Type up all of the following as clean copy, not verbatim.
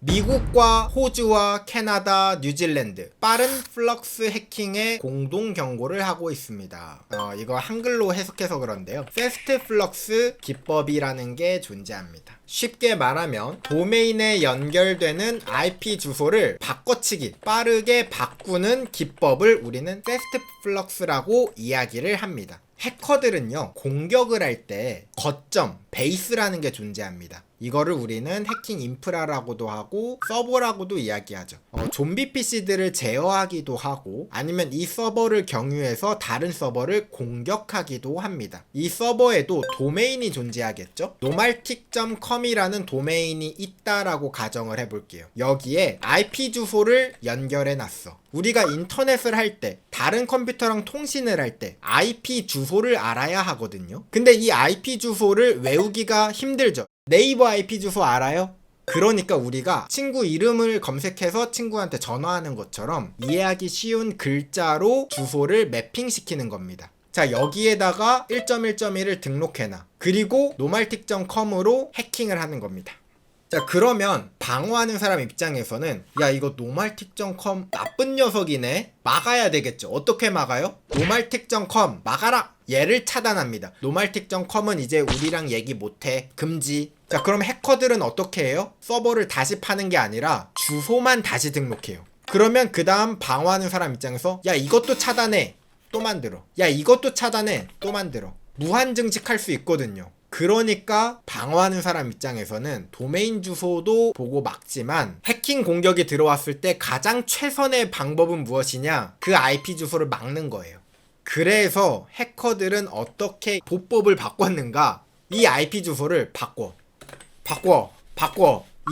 미국과 호주와 캐나다, 뉴질랜드 빠른 플럭스 해킹의 공동 경고를 하고 있습니다. 이거 한글로 해석해서 그런데요. 패스트 플럭스 기법이라는 게 존재합니다. 쉽게 말하면 도메인에 연결되는 IP 주소를 바꿔치기, 빠르게 바꾸는 기법을 우리는 패스트 플럭스라고 이야기를 합니다. 해커들은요, 공격을 할 때 거점, 베이스라는 게 존재합니다. 이거를 우리는 해킹 인프라라고도 하고 서버라고도 이야기하죠. 좀비 PC들을 제어하기도 하고 아니면 이 서버를 경유해서 다른 서버를 공격하기도 합니다. 이 서버에도 도메인이 존재하겠죠? nomaltic.com이라는 도메인이 있다라고 가정을 해볼게요. 여기에 IP 주소를 연결해 놨어. 우리가 인터넷을 할 때, 다른 컴퓨터랑 통신을 할 때 IP 주소를 알아야 하거든요. 근데 이 IP 주소를 외우기가 힘들죠. 네이버 IP 주소 알아요? 그러니까 우리가 친구 이름을 검색해서 친구한테 전화하는 것처럼 이해하기 쉬운 글자로 주소를 매핑시키는 겁니다. 자, 여기에다가 1.1.1을 등록해놔. 그리고 nomaltic.com으로 해킹을 하는 겁니다. 자, 그러면 방어하는 사람 입장에서는 야, 이거 nomaltic.com 나쁜 녀석이네, 막아야 되겠죠. 어떻게 막아요? nomaltic.com 막아라! 얘를 차단합니다. nomaltic.com은 이제 우리랑 얘기 못해, 금지. 자, 그럼 해커들은 어떻게 해요? 서버를 다시 파는 게 아니라 주소만 다시 등록해요. 그러면 그 다음 방어하는 사람 입장에서 야, 이것도 차단해, 또 만들어. 야, 이것도 차단해, 또 만들어. 무한 증식할 수 있거든요. 그러니까 방어하는 사람 입장에서는 도메인 주소도 보고 막지만 해킹 공격이 들어왔을 때 가장 최선의 방법은 무엇이냐? 그 IP 주소를 막는 거예요. 그래서 해커들은 어떻게 보법을 바꿨는가? 이 IP 주소를 바꿔.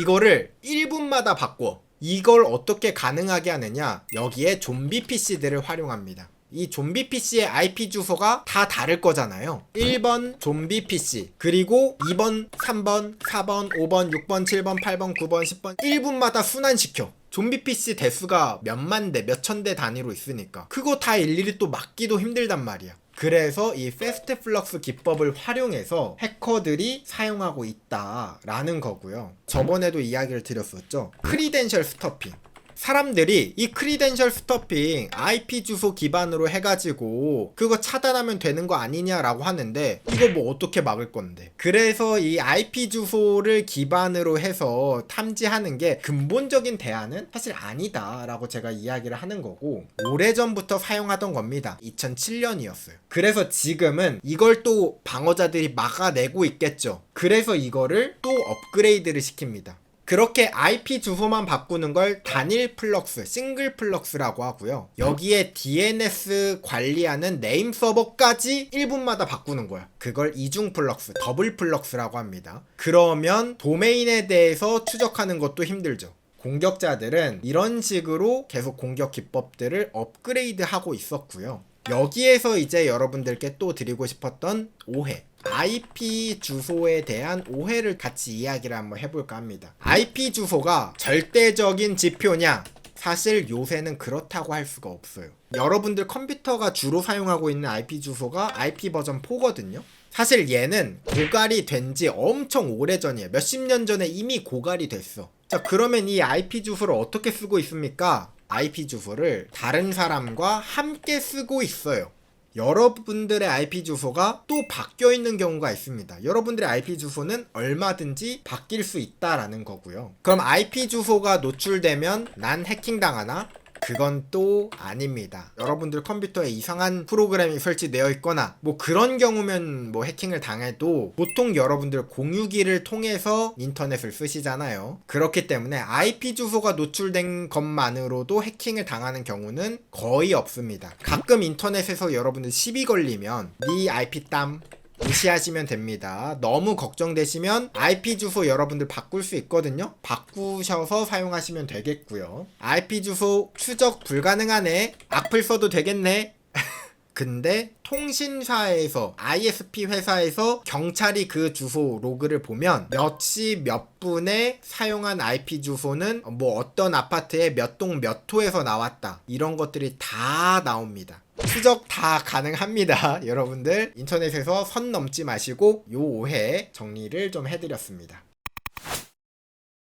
이거를 1분마다 바꿔. 이걸 어떻게 가능하게 하느냐? 여기에 좀비 PC들을 활용합니다. 이 좀비 PC의 IP 주소가 다 다를 거잖아요. 1번 좀비 PC, 그리고 2번, 3번, 4번, 5번, 6번, 7번, 8번, 9번, 10번 1분마다 순환시켜. 좀비 PC 대수가 몇만 대, 몇천 대 단위로 있으니까 그거 다 일일이 또 막기도 힘들단 말이야. 그래서 이 패스트 플럭스 기법을 활용해서 해커들이 사용하고 있다라는 거고요. 저번에도 이야기를 드렸었죠. 크리덴셜 스토핑. 사람들이 이 크리덴셜 스토핑 IP 주소 기반으로 해가지고 그거 차단하면 되는 거 아니냐라고 하는데 이거 뭐 어떻게 막을 건데. 그래서 이 IP 주소를 기반으로 해서 탐지하는 게 근본적인 대안은 사실 아니다 라고 제가 이야기를 하는 거고, 오래전부터 사용하던 겁니다. 2007년이었어요. 그래서 지금은 이걸 또 방어자들이 막아내고 있겠죠. 그래서 이거를 또 업그레이드를 시킵니다. 그렇게 IP 주소만 바꾸는 걸 단일 플럭스, 싱글 플럭스라고 하고요. 여기에 DNS 관리하는 네임 서버까지 1분마다 바꾸는 거야. 그걸 이중 플럭스, 더블 플럭스라고 합니다. 그러면 도메인에 대해서 추적하는 것도 힘들죠. 공격자들은 이런 식으로 계속 공격 기법들을 업그레이드하고 있었고요. 여기에서 이제 여러분들께 또 드리고 싶었던 오해, IP 주소에 대한 오해를 같이 이야기를 한번 해볼까 합니다. IP 주소가 절대적인 지표냐? 사실 요새는 그렇다고 할 수가 없어요. 여러분들 컴퓨터가 주로 사용하고 있는 IP 주소가 IP 버전 4거든요. 사실 얘는 고갈이 된 지 엄청 오래전이에요. 몇십 년 전에 이미 고갈이 됐어. 자, 그러면 이 IP 주소를 어떻게 쓰고 있습니까? IP 주소를 다른 사람과 함께 쓰고 있어요. 여러분들의 IP 주소가 또 바뀌어 있는 경우가 있습니다. 여러분들의 IP 주소는 얼마든지 바뀔 수 있다라는 거고요. 그럼 IP 주소가 노출되면 난 해킹당하나? 그건 또 아닙니다. 여러분들 컴퓨터에 이상한 프로그램이 설치되어 있거나 뭐 그런 경우면 뭐 해킹을 당해도 보통 여러분들 공유기를 통해서 인터넷을 쓰시잖아요. 그렇기 때문에 IP 주소가 노출된 것만으로도 해킹을 당하는 경우는 거의 없습니다. 가끔 인터넷에서 여러분들 시비 걸리면 네 IP 땀 무시하시면 됩니다. 너무 걱정되시면 IP 주소 여러분들 바꿀 수 있거든요. 바꾸셔서 사용하시면 되겠고요. IP 주소 추적 불가능하네, 악플 써도 되겠네. 근데 통신사에서, ISP 회사에서 경찰이 그 주소 로그를 보면 몇 시 몇 분에 사용한 IP 주소는 뭐 어떤 아파트에 몇 동 몇 호에서 나왔다, 이런 것들이 다 나옵니다. 추적 다 가능합니다. 여러분들 인터넷에서 선 넘지 마시고 요 오해 정리를 좀 해드렸습니다.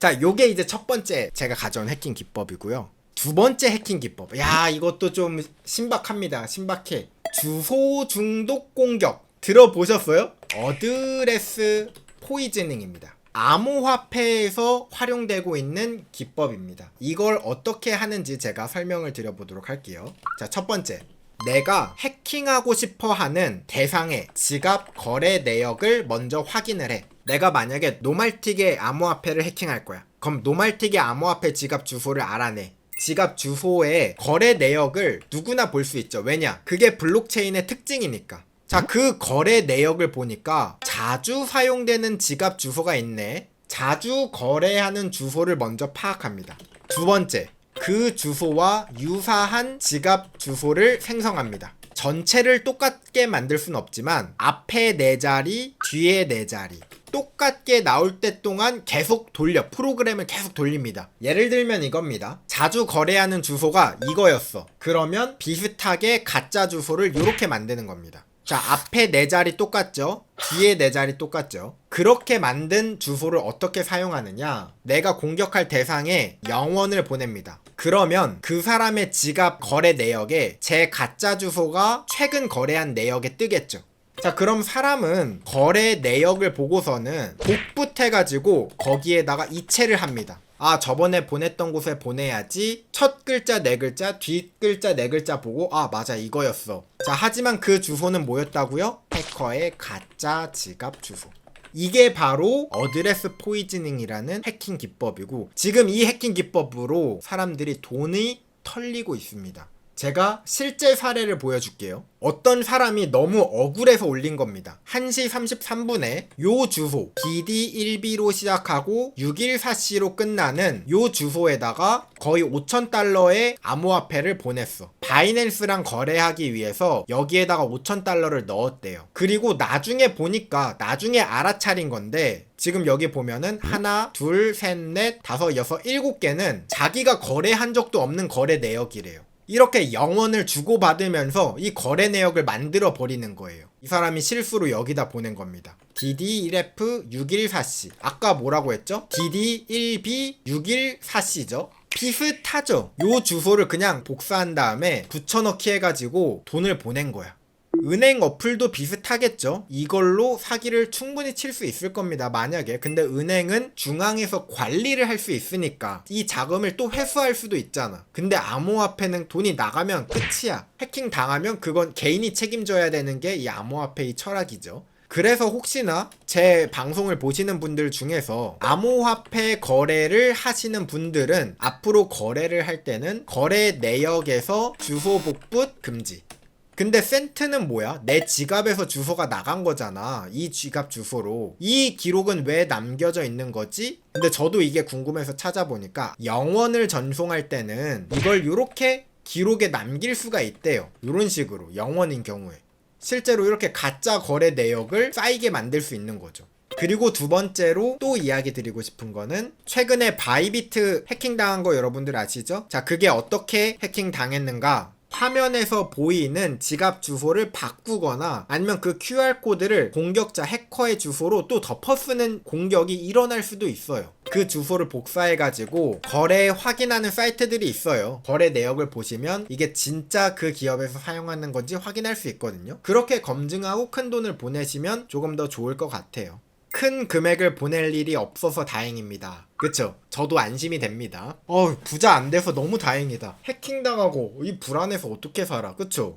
자, 요게 이제 첫 번째 제가 가져온 해킹 기법이고요. 두 번째 해킹 기법. 야, 이것도 좀 신박합니다. 신박해. 주소 중독 공격. 들어보셨어요? 어드레스 포이즈닝입니다. 암호화폐에서 활용되고 있는 기법입니다. 이걸 어떻게 하는지 제가 설명을 드려보도록 할게요. 자, 첫 번째. 내가 해킹하고 싶어 하는 대상의 지갑 거래 내역을 먼저 확인을 해. 내가 만약에 노말틱의 암호화폐를 해킹할 거야. 그럼 노말틱의 암호화폐 지갑 주소를 알아내. 지갑 주소의 거래 내역을 누구나 볼 수 있죠. 왜냐? 그게 블록체인의 특징이니까. 자, 그 거래 내역을 보니까 자주 사용되는 지갑 주소가 있네. 자주 거래하는 주소를 먼저 파악합니다. 두 번째, 그 주소와 유사한 지갑 주소를 생성합니다. 전체를 똑같게 만들 순 없지만 앞에 4자리, 뒤에 4자리 똑같게 나올 때 동안 계속 프로그램을 계속 돌립니다. 예를 들면 이겁니다. 자주 거래하는 주소가 이거였어. 그러면 비슷하게 가짜 주소를 이렇게 만드는 겁니다. 자, 앞에 4자리 똑같죠? 뒤에 4자리 똑같죠? 그렇게 만든 주소를 어떻게 사용하느냐? 내가 공격할 대상에 0원을 보냅니다. 그러면 그 사람의 지갑 거래 내역에 제 가짜 주소가 최근 거래한 내역에 뜨겠죠. 자, 그럼 사람은 거래 내역을 보고서는 복붙해가지고 거기에다가 이체를 합니다. 아, 저번에 보냈던 곳에 보내야지. 첫 글자 4글자, 뒷 글자 4글자 보고 아, 맞아, 이거였어. 자, 하지만 그 주소는 뭐였다고요? 해커의 가짜 지갑 주소. 이게 바로 어드레스 포이즈닝이라는 해킹 기법이고, 지금 이 해킹 기법으로 사람들이 돈이 털리고 있습니다. 제가 실제 사례를 보여줄게요. 어떤 사람이 너무 억울해서 올린 겁니다. 1시 33분에 요 주소 DD1B로 시작하고 614C로 끝나는 요 주소에다가 거의 5,000달러의 암호화폐를 보냈어. 바이낸스랑 거래하기 위해서 여기에다가 5,000달러를 넣었대요. 그리고 나중에 보니까 나중에 알아차린 건데, 지금 여기 보면은 하나, 둘, 셋, 넷, 다섯, 여섯, 7개는 자기가 거래한 적도 없는 거래 내역이래요. 이렇게 0원을 주고받으면서 이 거래 내역을 만들어 버리는 거예요. 이 사람이 실수로 여기다 보낸 겁니다. DD1F614C. 아까 뭐라고 했죠? DD1B614C죠? 비슷하죠? 요 주소를 그냥 복사한 다음에 붙여넣기 해가지고 돈을 보낸 거야. 은행 어플도 비슷하겠죠? 이걸로 사기를 충분히 칠 수 있을 겁니다, 만약에. 근데 은행은 중앙에서 관리를 할 수 있으니까 이 자금을 또 회수할 수도 있잖아. 근데 암호화폐는 돈이 나가면 끝이야. 해킹 당하면 그건 개인이 책임져야 되는 게 이 암호화폐의 철학이죠. 그래서 혹시나 제 방송을 보시는 분들 중에서 암호화폐 거래를 하시는 분들은 앞으로 거래를 할 때는 거래 내역에서 주소 복붙 금지. 근데 센트는 뭐야? 내 지갑에서 주소가 나간 거잖아. 이 지갑 주소로. 이 기록은 왜 남겨져 있는 거지? 근데 저도 이게 궁금해서 찾아보니까 0원을 전송할 때는 이걸 이렇게 기록에 남길 수가 있대요. 이런 식으로 0원인 경우에. 실제로 이렇게 가짜 거래 내역을 쌓이게 만들 수 있는 거죠. 그리고 두 번째로 또 이야기 드리고 싶은 거는, 최근에 바이비트 해킹 당한 거 여러분들 아시죠? 자, 그게 어떻게 해킹 당했는가? 화면에서 보이는 지갑 주소를 바꾸거나 아니면 그 QR코드를 공격자 해커의 주소로 또 덮어쓰는 공격이 일어날 수도 있어요. 그 주소를 복사해가지고 거래 확인하는 사이트들이 있어요. 거래 내역을 보시면 이게 진짜 그 기업에서 사용하는 건지 확인할 수 있거든요. 그렇게 검증하고 큰 돈을 보내시면 조금 더 좋을 것 같아요. 큰 금액을 보낼 일이 없어서 다행입니다. 그쵸? 저도 안심이 됩니다. 부자 안 돼서 너무 다행이다. 해킹당하고 이 불안해서 어떻게 살아. 그쵸?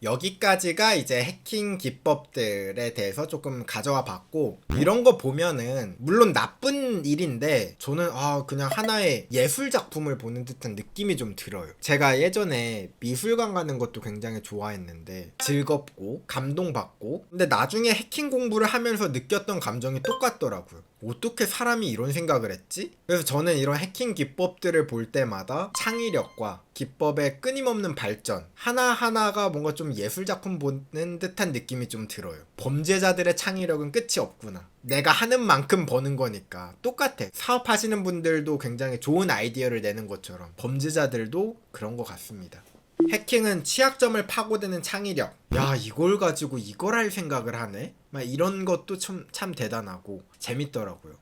여기까지가 이제 해킹 기법들에 대해서 조금 가져와 봤고, 이런 거 보면은 물론 나쁜 일인데 저는 그냥 하나의 예술 작품을 보는 듯한 느낌이 좀 들어요. 제가 예전에 미술관 가는 것도 굉장히 좋아했는데 즐겁고 감동받고, 근데 나중에 해킹 공부를 하면서 느꼈던 감정이 똑같더라고요. 어떻게 사람이 이런 생각을 했지? 그래서 저는 이런 해킹 기법들을 볼 때마다 창의력과 기법의 끊임없는 발전, 하나하나가 뭔가 좀 예술작품 보는 듯한 느낌이 좀 들어요. 범죄자들의 창의력은 끝이 없구나. 내가 하는 만큼 버는 거니까. 똑같아. 사업하시는 분들도 굉장히 좋은 아이디어를 내는 것처럼 범죄자들도 그런 것 같습니다. 해킹은 취약점을 파고드는 창의력. 야, 이걸 가지고 이걸 할 생각을 하네? 막 이런 것도 참 대단하고 재밌더라고요.